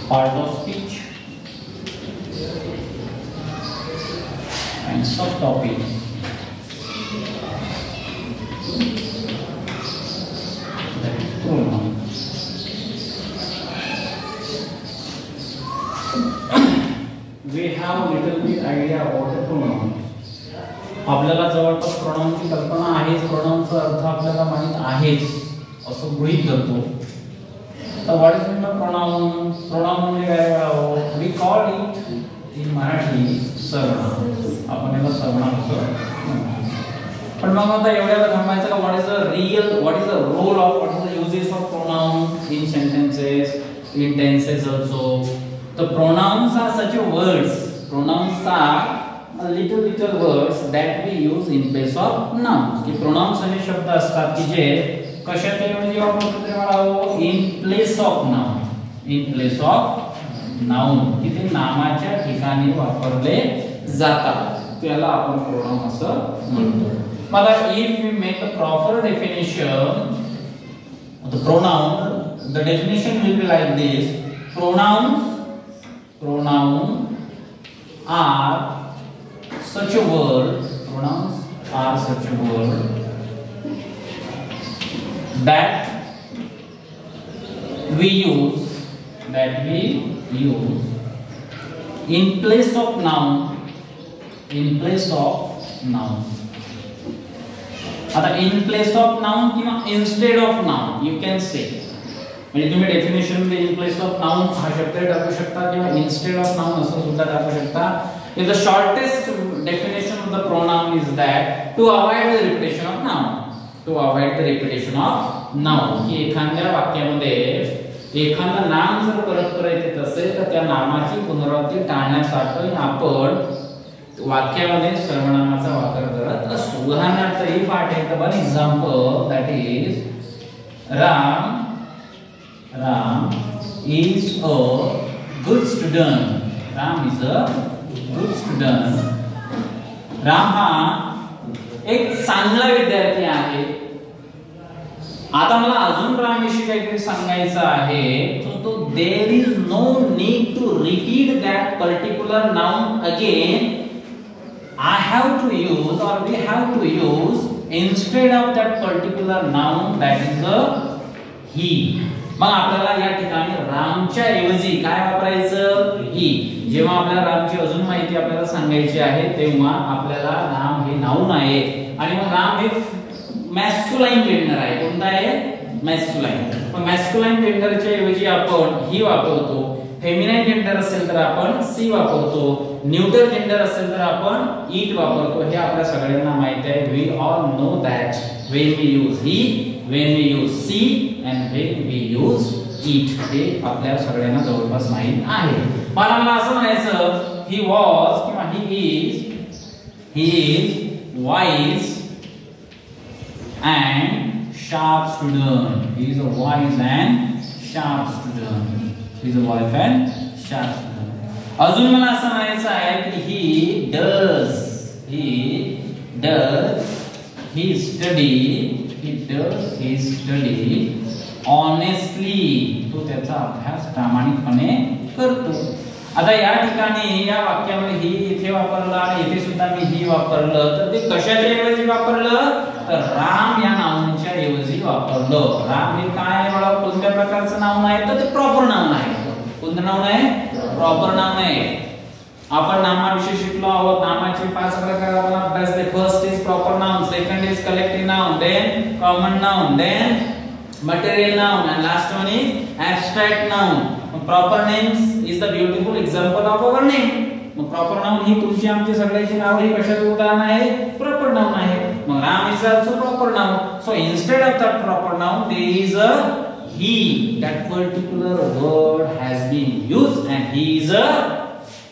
part of speech and subtopic. That is pronoun. We have a little bit idea about the pronouns. आपल्याला जवळपास प्रोनाउनची कल्पना आहे, प्रोनाउनचा अर्थ आपल्याला माहित आहेच असं गृहीत धरतो. तर what is mean by pronoun? Pronoun म्हणजे काय करावं? We call it in Marathi सर्वनाम. आपण याला सर्वनाम असं म्हणतो. पण मग आता एवढ्याला थांबायचं का? What is the real, what is the role of, what is the uses of pronoun in sentences, in tenses also? The pronouns are such a words. Pronouns are a little words that we use in place of nouns. कि pronouns असे शब्द असतात की जे कशाच्या ऐवजी वापरतो ते म्हणावं? In place of noun. In place of noun. की ते नामाच्या ठिकाणी वापरले जातात. त्याला आपण pronoun असं म्हणतो. आता if we make a proper definition of the pronoun, the definition will be like this. Pronouns are such a word, pronouns are such a word that we use in place of noun, in place of noun. आता in place of noun किंवा instead of noun you can say. म्हणजे तुम्ही definition मध्ये in place of noun हा शब्द टाकू शकता किंवा इन्स्टेड ऑफ नाउन असं सुद्धा टाकू शकता. The shortest definition of the pronoun is that to avoid the repetition of noun. To avoid the repetition of noun. की एखाद्या वाक्यामध्ये एखादं नाम जर परत येत असेल तर त्या नामाची पुनरावृत्ती टाळण्यासाठी आपण वाक्यामध्ये सर्वनामाचा वापर करत असतो. उदाहरणार्थ if I take one example that is Ram is a good student. Ram is a good student. Ram हा एक चांगला विद्यार्थी आहे. आता मला अजून रामविषयी काहीतरी सांगायचं आहे. तो there is no need to repeat that particular noun again. I have to use or we have to use instead of that particular noun that is a he. मग आपल्याला या ठिकाणी रामच्या ऐवजी काय वापरायचं? ही. जेव्हा आपल्याला रामची अजून माहिती आपल्याला सांगायची आहे तेव्हा आपल्याला राम हे नाउन आहे आणि मग राम हे मॅस्क्युलाइन जेंडर आहे. कोणता आहे? मॅस्क्युलाइन. पण मॅस्क्युलाइन जेंडरच्या ऐवजी आपण ही वापरतो. फेमिनाइन जेंडर असेल तर आपण सी वापरतो. न्यूटर जेंडर असेल तर आपण इट वापरतो. हे आपल्या सगळ्यांना माहिती आहे. We all know that when we use he, when we use she and when we use it. हे आपल्या सगळ्यांना जवळपास माहित आहे. मला असं म्हणायचं he was किंवा he is wise and sharp student. He is a wise and sharp student. He is a wise and sharp student. अजून मला असं म्हणायचं आहे की he does his study honestly. तो त्याचा अभ्यास प्रामाणिकपणे करतो. आता या ठिकाणी या वाक्यामध्ये ही इथे वापरलं आणि इथे सुद्धा मी ही वापरलं तर ते कशाच्या ऐवजी वापरलं? तर राम या नाउनच्या ऐवजी वापरलं. राम हे काय आहे मला? कोणत्या प्रकारचं नाउन आहे? तर ते प्रॉपर नाउन आहे. कोणतं नाउन आहे? प्रॉपर नाउन आहे. आपण नामाविषयी शिकलो आहोत. नामाचे 5 प्रकार आपण अभ्यासले. First is proper noun, second is collective noun, then common noun, then material noun and last one is abstract noun. Proper names is the beautiful example of our name. मग proper noun ही तुमची आमची सगळ्याची नाव ही कशाचं उदाहरण आहे? Proper noun आहे. मग Ram is also proper noun. So instead of that proper noun there is a he. That particular word has been used and he is a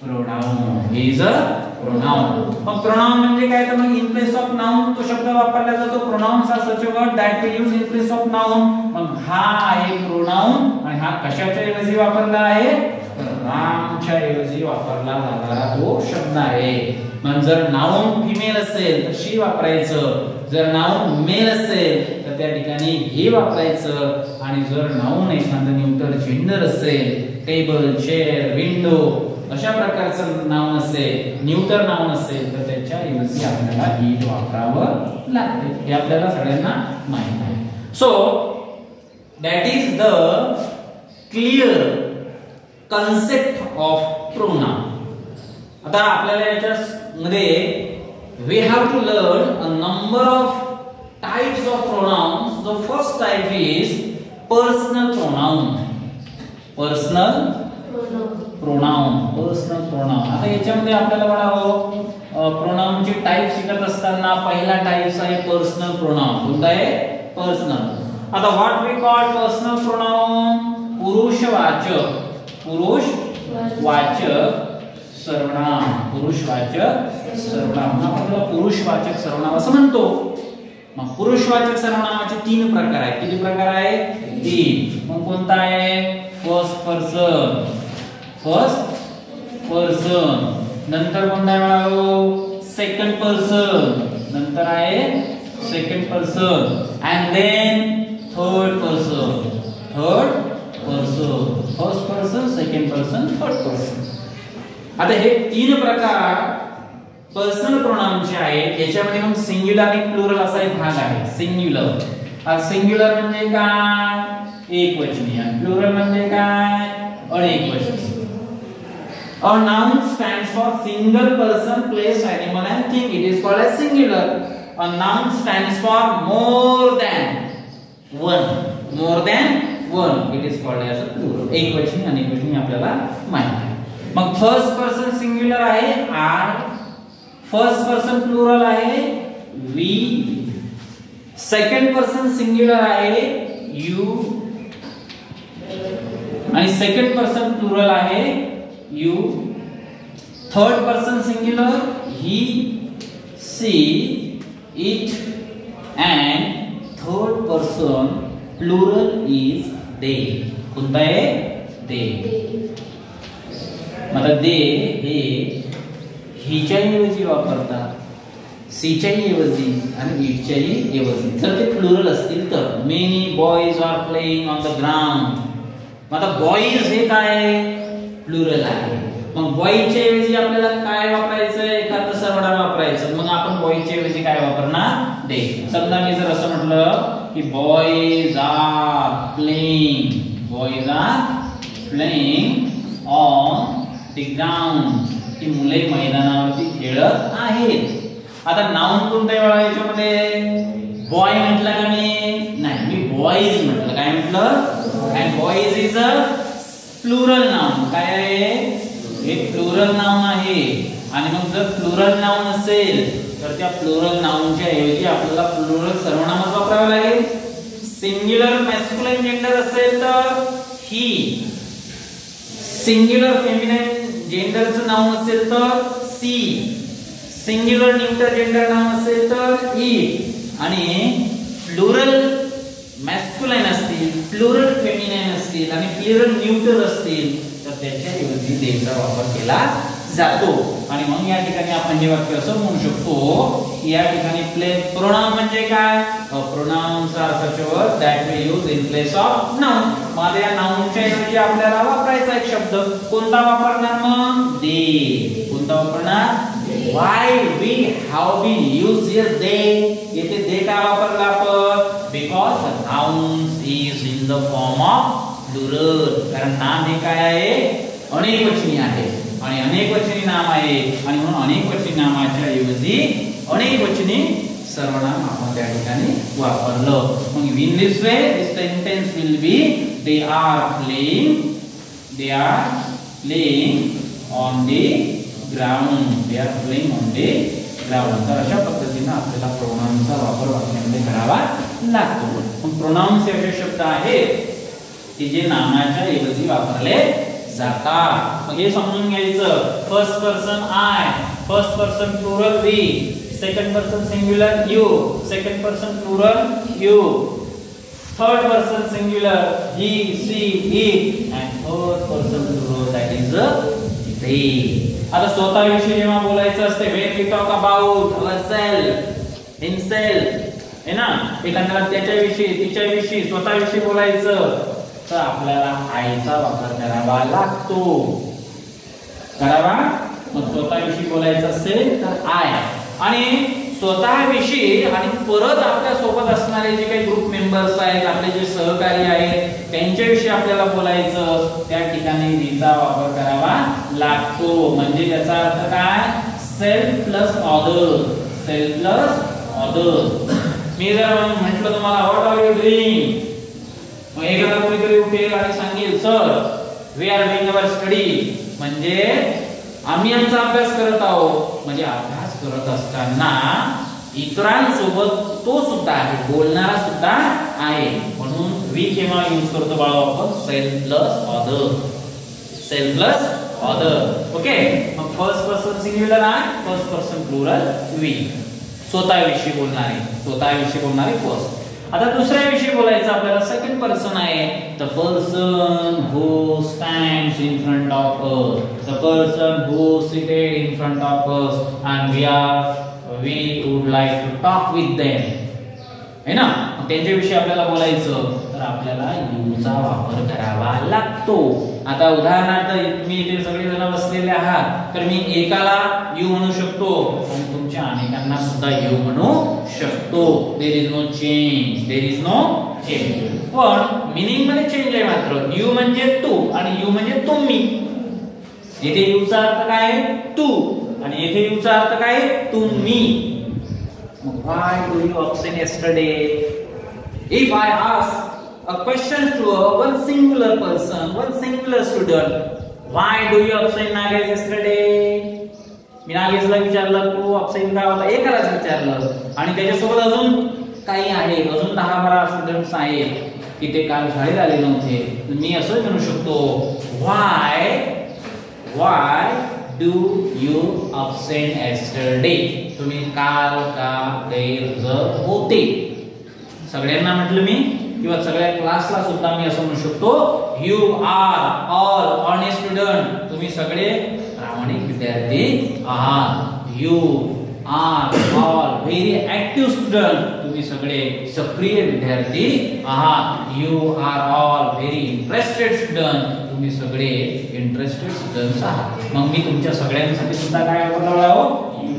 pronoun. He is a pronoun. मग pronoun म्हणजे काय? तर मग in place of noun तो शब्द वापरला जातो. pronouns are such a word that we use in place of noun. मग हा आहे pronoun आणि हा कशाच्या ऐवजी वापरला आहे? रामच्या ऐवजी वापरला जाणारा तो शब्द आहे. मग जर नाउन फिमेल असेल तर शी वापरायचं. जर नाउन मेल असेल तर त्या ठिकाणी हे वापरायचं. आणि जर नाउन एखादं न्यूटर जेंडर असेल, टेबल, चेअर, विंडो अशा प्रकारचं नाउन असेल, न्यूटर नाउन असेल, तर त्याच्या ऐवजी आपल्याला इट वापरावं लागते. हे आपल्याला सगळ्यांना माहित आहे. So that is the clear concept of pronoun. आता आपल्याला याच्यामध्ये we have to learn a number of types of pronouns. The first type is personal pronoun. Personal pronoun. Personal pronoun. आता याच्यामध्ये आपल्याला बघावं प्रोनाउन चे टाइप शिकत असताना पहिला टाइप आहे पर्सनल प्रोनाउन. कोणता आहे? पर्सनल. आता what we call personal pronoun? पुरुषवाचक. पुरुषवाचक सर्वनाम. पुरुषवाचक सर्वनाम. आपण पुरुषवाचक सर्वनाम असं म्हणतो. मग पुरुषवाचक सर्वनामाचे 3 प्रकार आहेत. किती प्रकार आहेत? 3. मग कोणता आहे? First person. First person. नंतर कोणता आहे? Second person. नंतर आहे second person. And then third person. Third person. First person, second person, third person. आता हे 3 प्रकार पर्सनल प्रोनाउनचे आहेत. याच्यामध्ये मग सिंग्युलर आणि प्लुरल असा एक भाग आहे. सिंग्युलर. सिंग्युलर म्हणजे काय? एकवचनी. प्लुरल म्हणजे काय? अनेकवचनी. A noun stands for single person, place, animal and thing. It is called as singular. A noun stands for more than one. More than one. It is called as a plural. एकवचनी, अनेकवचनी आपल्याला माहिती आहे. मग first person singular आहे I. First person plural आहे we. Second person singular आहे you. आणि second person plural आहे you. Third person singular he, she, it. And third person plural is they. कोणता आहे? दे. आता दे हे हिच्या ऐवजी वापरतात, सीच्या ऐवजी आणि इटच्याही ऐवजी. जर ते प्लुरल असतील तर. Many boys are playing on the ground. आता बॉयज हे काय? प्लुरल आहे. मग बॉयच्या ऐवजी आपल्याला काय वापरायचं? एखादं सर्वनाम वापरायचं. मग आपण बॉयच्या ऐवजी काय वापरणार? दे. समजा मी जर असं म्हटलं की boys are playing. Boys are playing on the ground. ती मुले मैदानावरती खेळत आहेत. आता नाउन कोणतं आहे याच्यामध्ये? बॉय म्हटलं का मी? नाही, मी बॉयज म्हटलं. काय म्हटलं? And boys is a plural noun. काय आहे? हे प्लुरल नाउन आहे. आणि मग जर प्लुरल नाउन असेल तर त्या प्लुरल नाउनच्या ऐवजी आपल्याला प्लुरल सर्वनामच वापरावे लागेल. सिंग्युलर मॅस्क्युलाइन जेंडर असेल तर ही. सिंग्युलर फेमिनाइन जेंडरचं नाउन असेल तर she. Singular neuter gender noun असेल तर इट. आणि प्लुरल मॅस्क्युलाइन असतील, प्लुरल फेमिनाइन असतील आणि प्लुरल न्यूटर असतील तर त्याच्या ऐवजी देचा वापर केला जातो. आणि मग या ठिकाणी आपण हे वाक्य असं म्हणू शकतो की या ठिकाणी प्रोनाउन म्हणजे काय? Pronouns are such word that we use in place of noun. मग या नाउनच्या ऐवजी आपल्याला वापरायचा एक शब्द. कोणता वापरणार मग? दे. कोणता वापरणार? Why we have been used here they? येथे they का वापरला आपण? Because the nouns is in the form of plural. कारण नाम हे काय आहे? अनेकवचनी आहे. आणि अनेकवचनी नाम आहे. आणि म्हणून अनेकवचनी नामाच्या ऐवजी अनेकवचनी सर्वनाम आपण त्या ठिकाणी वापरलं. मग in this way this sentence will be they are playing on the ground. They are playing on the ground. तर अशा पद्धतीने आपल्याला प्रोनाउनचा वापर वाक्यामध्ये करावा लागतो. मग प्रोनाउन्स हे असे शब्द आहेत की जे नामाच्या ऐवजी वापरले जातात. मग हे समजून घ्यायचं. First person I, first person plural we, second person singular you, second person plural you, third person singular he, she, it and third person plural that is they. आता स्वतःविषयी जेव्हा बोलायचं असते when we talk about ourselves, himself, है ना, एखाद्याला त्याच्याविषयी तिच्याविषयी स्वतःविषयी बोलायचं तर आपल्याला आयचा वापर करावा लागतो. करावा. मग स्वतःविषयी बोलायचं असेल तर आय, आणि स्वतःविषयी आणि परत आपल्या सोबत असणारे जे काही ग्रुप मेंबर्स आहेत, आपले जे सहकारी आहेत त्यांच्याविषयी आपल्याला बोलायचं, त्या ठिकाणी वीचा वापर करावा लागतो. म्हणजे त्याचा अर्थ काय, self plus other. Self plus other. मी जर म्हटलं तुम्हाला व्हॉट आर यू डुईंग, मग एखादा कोणीतरी उठेल आणि सांगेल sir we are doing our study, म्हणजे आम्ही आमचा अभ्यास करत आहोत. म्हणजे अभ्यास करत असताना इतरांसोबत तो सुद्धा आहे, बोलणारा सुद्धा आहे, म्हणून वी केव्हा यूज करतो बाळा आपण, self plus other. Self plus other. Okay. मग फर्स्ट पर्सन सिंग्युलर आहे, फर्स्ट पर्सन प्लुरल वी. स्वतःविषयी बोलणारे, स्वतःविषयी बोलणारे फर्स्ट. आता दुसऱ्याविषयी बोलायचं आपल्याला, सेकंड पर्सन आहे, the person who stands in front of us. The person who seated in front of us and we would like to talk with them, है ना. त्यांच्याविषयी आपल्याला बोलायचं तर आपल्याला यू चा वापर करावा लागतो. आता उदाहरणार्थ तुम्ही इथे सगळे जण बसलेले आहात तर मी एकाला यू म्हणू शकतो आणि तुमच्या अनेकांना सुद्धा यू म्हणू शकतो. There is no change, there is no change. पण मीनिंग मध्ये चेंज आहे मात्र. यू म्हणजे तू आणि यू म्हणजे तुम्ही. इथे यू चा अर्थ काय आहे, तू, आणि इथे यू चा अर्थ काय आहे, तुम्ही. Why do you absent yesterday? If I ask a question to one singular person, one singular student, why do you absent Nagesh yesterday? मी नागेशला विचारलं तू absent का होता, एकालाच विचारलं, आणि त्याच्यासोबत अजून काही आहे, अजून 10-12 स्टुडंट्स आहेत की ते काल शाळेत आले नव्हते. मी असं म्हणू शकतो why do you absent yesterday? तुम्ही काल का गैरहजर होते. सगळ्यांना म्हटलं मी, किंवा सगळ्या क्लासला सुद्धा मी असं म्हणू शकतो, you are all honest student. तुम्ही सगळे प्रामाणिक विद्यार्थी आहात. You are all very active student. तुम्ही सगळे सक्रिय विद्यार्थी आहात. You are all very interested student. तुम्ही सगळे इंटरेस्टेड स्टुडंट्स आहात. मग मी तुमच्या सगळ्यांसाठी सुद्धा काय वापरलं आहो,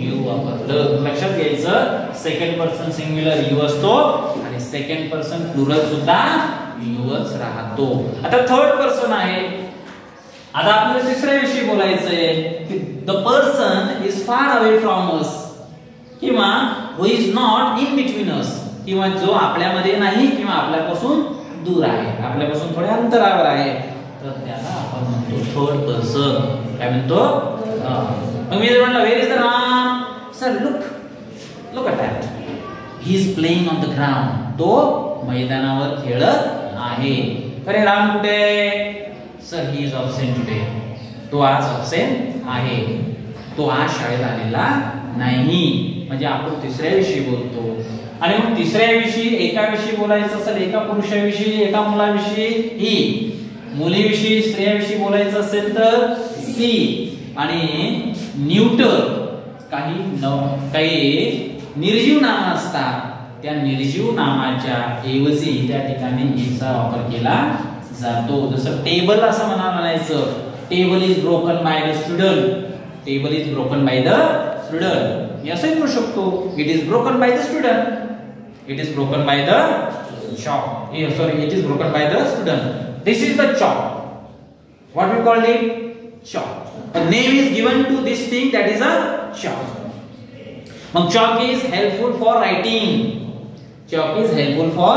यू वापरलं. लक्षात घ्यायचं, सेकंड पर्सन सिंग्युलर यू असतो आणि सेकंड पर्सन प्लुरल सुद्धा यूच राहतो. आता थर्ड पर्सन आहे. आता आपल्याला तिसऱ्या विषयी बोलायचंय की the person is far away from us, किंवा who is not in between us, किंवा जो आपल्यामध्ये नाही किंवा आपल्यापासून दूर आहे, आपल्यापासून थोड्या अंतरावर आहे, तर त्याला आपण म्हणतो थर्ड पर्सन. काय म्हणतो? मग मी म्हटलं where is the Ram, sir look at that, he is playing on the ground. तो मैदानावर खेळत आहे. अरे राम कुठे? Sir he is absent today. तो आज अब्सेंट आहे, तो आज शाळेत आलेला नाही. म्हणजे आपण तिसऱ्या विषयी बोलतो. आणि मग तिसऱ्या विषयी एकाविषयी बोलायचं असेल, एका पुरुषाविषयी, एका मुलाविषयी ही, मुलीविषयी स्त्रियाविषयी बोलायचं असेल तर सी, आणि न्यूटर. काही निर्जीव नाम असतात, त्या निर्जीव नामाच्या ऐवजी त्या ठिकाणी ईचा वापर केला जातो. जसं टेबल असं म्हणायचं, table is broken by the student. Table is broken by the student. मी असंही म्हणू शकतो, it is broken by the student. It is broken by the chalk. Sorry, it is broken by the student. This is the chalk. What we called it? Chalk. A name is given to this thing, that is a chalk. Mag chalk is helpful for writing. Chalk is helpful for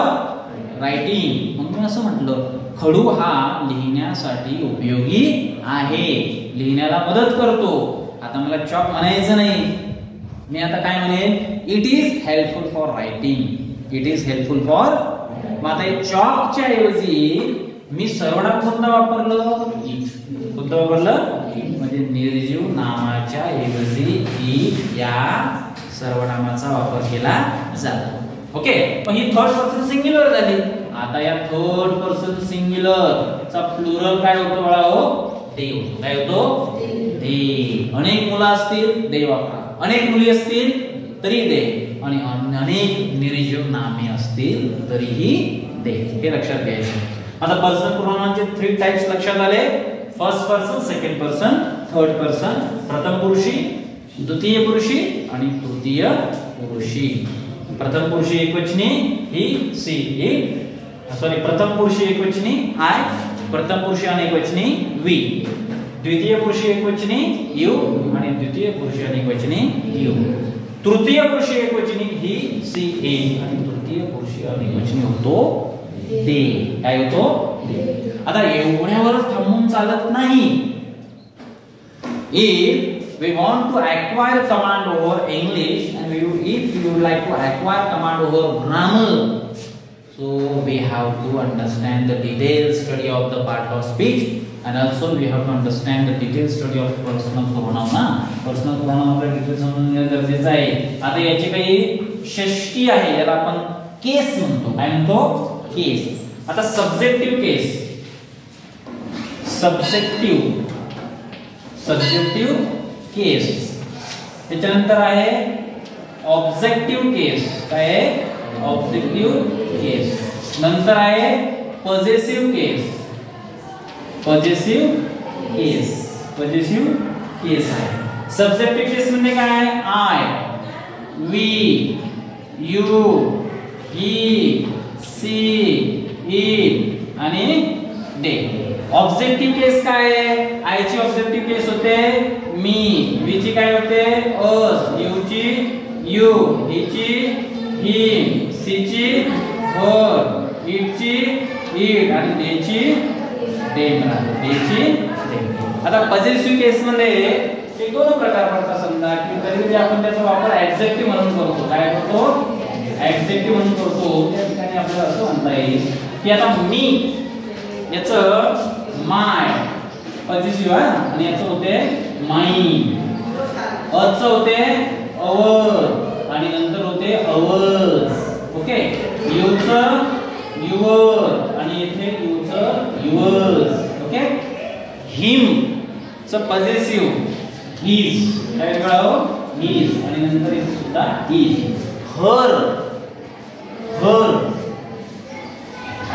writing. मग मी असं म्हटलं, खडू हा लिहिण्यासाठी उपयोगी आहे, लिहिण्याला मदत करतो. आता मला chalk म्हणायचं नाही, मी आता काय म्हणेन, it is helpful for writing. It is helpful for. मग आता chalk च्या ऐवजी मी सर्वनाम कोणतं वापरलं? कोणतं वापरलं? म्हणजे निर्जीव नामाच्या ऐवजी ही या सर्वनामाचा वापर केला जातो. ओके. पण ही थर्ड पर्सन सिंग्युलर झाली. आता या थर्ड पर्सन सिंग्युलर चा प्लुरल काय होतो बाळा? हो, दे होतो. काय होतो? दे. अनेक मुलं असतील, दे वापरा. अनेक मुली असतील तरी दे. आणि अनेक निर्जीव नामे असतील तरीही दे, हे लक्षात घ्यायचं. आता पर्सनल प्रोनाउनचे 3 टाइप्स लक्षात आले. First person, second person, third person. प्रथम पुरुषी, द्वितीय पुरुषी आणि तृतीय पुरुषी. प्रथम पुरुषी एकवचनी ही, सी, इट. सॉरी, प्रथम पुरुषी एकवचनी आय, प्रथम पुरुषी अनेकवचनी वी. द्वितीय पुरुषी एकवचनी यू आणि द्वितीय पुरुषी अनेकवचनी यू. तृतीय पुरुषी एकवचनी ही, सी, इट आणि तृतीय पुरुषी अनेकवचनी होतो दे. काय होतो? आता एवढ्यावर थांबून चालत नाही. If we want to acquire command over English and if you would like to acquire command over grammar, so we have to understand the detailed study of the part of speech and also we have to understand the detailed study of personal pronoun. ना personal pronoun आपल्या detail समजून घेणे गरजेचं आहे. आता याची काही षष्टी आहे, याला आपण केस म्हणतो. काय म्हणतो? केस. आता सब्जेक्टिव्ह केस, सब्जेक्टिव्ह केस. त्याच्यानंतर आहे ऑब्जेक्टिव्ह केस. काय आहे? ऑब्जेक्टिव्ह केस. नंतर आहे पॉझेसिव्ह केस. पॉझेसिव्ह केस आहे. सब्जेक्टिव्ह केस म्हणजे काय? I, we, you, he, she, it आणि दे. ऑब्जेक्टिव्ह केस काय आहे? आय ची ऑब्जेक्टिव्ह केस होते मी, वी ची काय होते अस, यू ची यू, ही ची हिम, सी ची हर, इट ची इट आणि दे ची देम. आता पॉझेसिव्ह केस मध्ये एक दोन प्रकार पडतात. समजा की कधी आपण त्याचा वापर ऍडजेक्टिव्ह म्हणून करतो. काय करतो? ऍडजेक्टिव्ह म्हणून करतो. त्या ठिकाणी आपल्याला असं म्हणता येईल की आता मी याचं माय पॉझेसिव्ह आहे आणि याचं होते माइन. अच होते अवर आणि नंतर होते अवर्स. ओके. यूचं युअर आणि इथे यूचं युअर्स. ओके. हिम चं पॉझेसिव्ह हिज. काय कळावं? हिज आणि नंतर इथे सुद्धा हिज. हर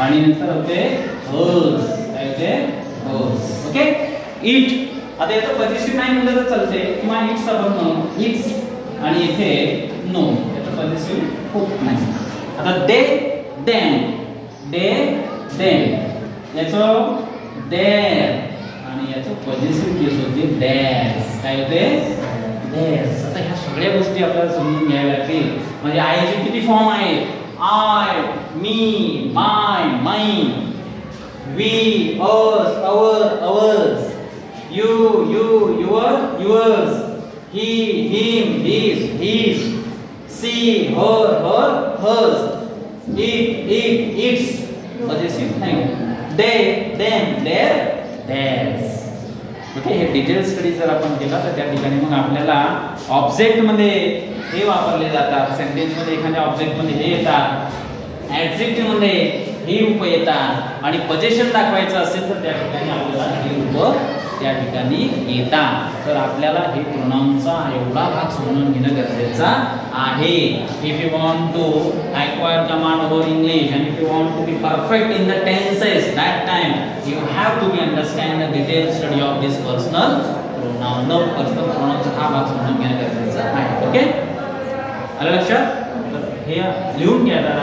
आणि नंतर होते हर्स. काय होते? हर्स. ओके. इट. आता याचं पॉझेसिव्ह नाही म्हणलं तर चालते किंवा इट्स आपण म्हणू इट्स आणि इथे नो, याचं पॉझेसिव्ह होत नाही. आता दे, देम, याचं देर आणि याचं पॉझेसिव्ह केस होते दॅट्स. काय होते? दॅट्स. आता ह्या सगळ्या गोष्टी आपल्याला समजून घ्याव्या लागतील. म्हणजे आयचे किती फॉर्म आहेत? I, me, my, mine, we, us, our, ours, you, your, yours, he, him, his, his, she, her, hers, it, its. Possessive नाही. They, them, their, theirs. Okay. हे डिटेल स्टडी जर आपण केला तर त्या ठिकाणी मग आपल्याला ऑब्जेक्ट मध्ये हे वापरले जातात, सेंटेन्स मध्ये एखाद्या ऑब्जेक्ट मध्ये हे येतात, ऍडजेक्टिव्ह मध्ये हे रूप येतात आणि पोझिशन दाखवायचं असेल तर त्या ठिकाणी आपल्याला हे रूप त्या ठिकाणी येतात. तर आपल्याला हे प्रोनाउनचा एवढा भाग समजून घेणं गरजेचं आहे. If you want to acquire command over English and if you want to be perfect in the tenses, that time you have to be understand the detailed study of this personal pronoun. No, personal pronoun चा हा भाग समजून घेणं गरजेचं आहे. Okay. आलं लक्षात? तर हे लिहून घ्या जरा.